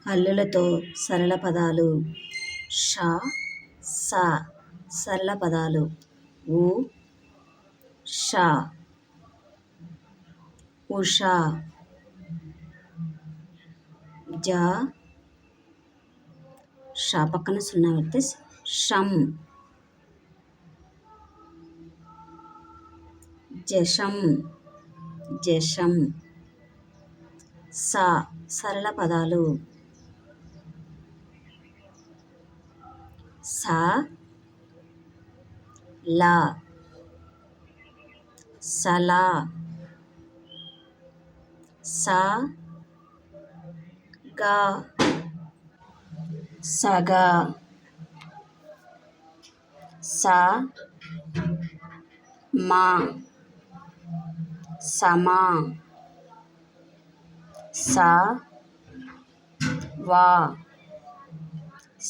హల్లులతో సరళ పదాలు. ష, స సరళ పదాలు. ఉ, ష, ఉష. జ, ష పక్కన సున్నా పెడితే షం, జషం, జషం. స సరళ పదాలు. స, ల, సల. స, గ, సగ. స, మ, సమ. స, వ,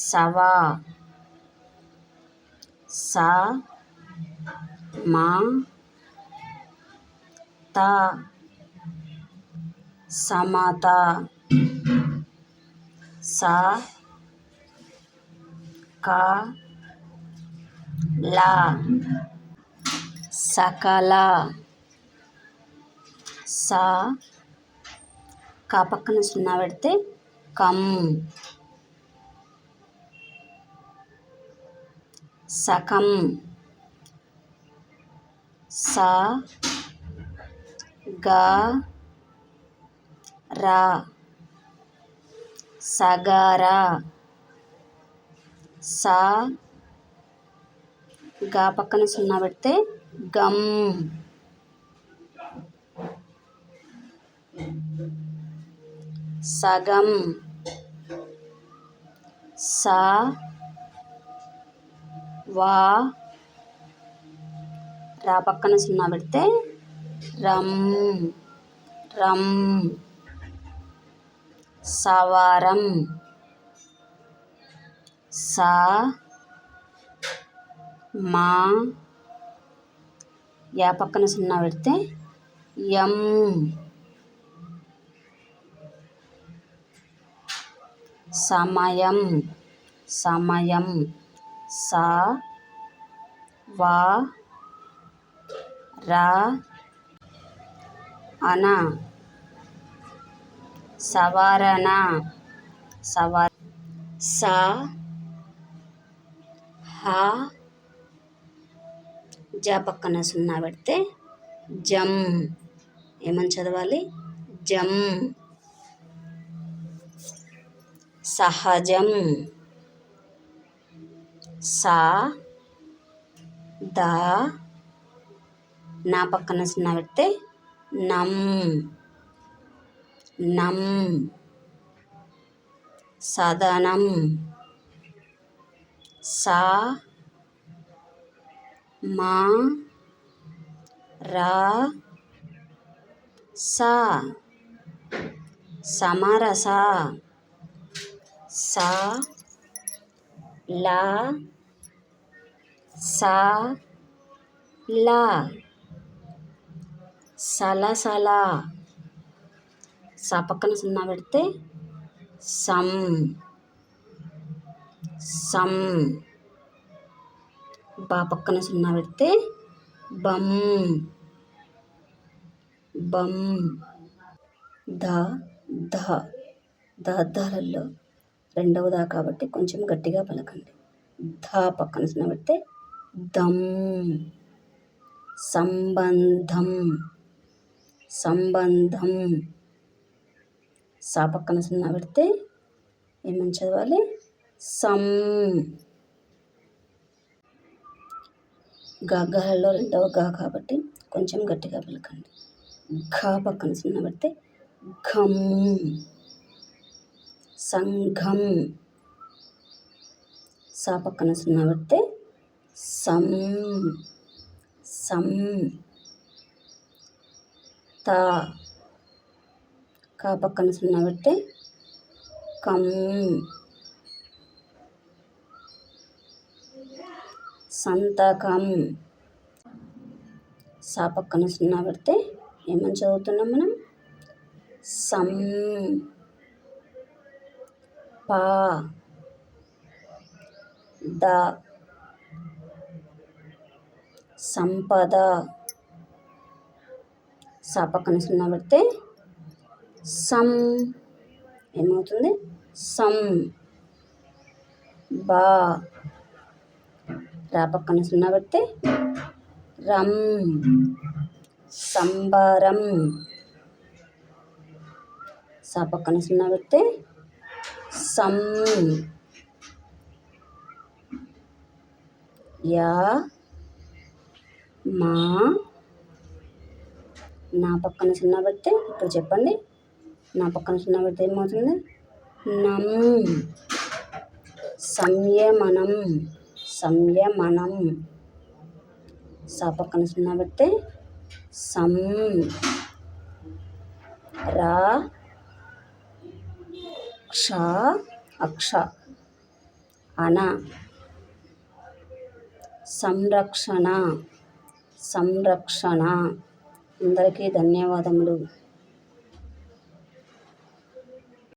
సవ. స, మ, త, సమత. స, క, ల, సకల. స, క పక్కన సున్నా పెడితే కం, సకం. స, గ, ర, సగర. స, గ పక్కన సున్నా పెడితే గం, సగం. స, వ, ర పక్కన సున్నా పెడితే రం, రం. సవరం. స, మ, య పక్కన సున్నా పెడితే యం, సమయం, సమయం. స, వ, ర, అన, సవరణ, సవర. స, హ, జ పక్కన సున్నా పెడితే జం. ఏమని చదవాలి? జం. సహజం. స, ద, నా పక్కన సున్నా పెడితే నం, నం. సదనం. స, మ, ర, స, సమరస. స, ల, స, ల, సలసల. స పక్కన సున్నా పెడితే సం, సం. బ పక్కన సున్నా పెడితే బం, బం. ద, ధ. ధలలో రెండవదా కాబట్టి కొంచెం గట్టిగా పలకండి. ధ పక్కన సున్నా పెడితే దం, సంబంధం, సంబంధం. స పక్కన సున్నా పెడితే ఏమని చదవాలి? సం. గలలో రెండవ గా కాబట్టి కొంచెం గట్టిగా పలకండి. ఘ పక్కన సున్నా పెడితే ఘం, సంఘం. స పక్కన సున్నా పెడితే సం, సం. త, క పక్కన సున్నా పెడితే కం, సంతకం. స పక్కన సున్నా పెడితే ఏమని చదువుతున్నాం మనం? సం, పా ద సంపద సా పక్కన సున్నా పెడితే సం ఏమవుతుంది సం బా రా పక్కన సున్నా పెడితే రం సంబరం సా పక్కన సున్నా పెడితే సం యా మా నా పక్కన సున్నా పెడితే ఇప్పుడు చెప్పండి నా పక్కన సున్నా పెడితే ఏమవుతుంది నం సంయమనం సంయమనం సా పక్కన సున్నా పెడితే సం రా క్ష అక్ష అన సంరక్షణ సంరక్షణ అందరికీ ధన్యవాదములు.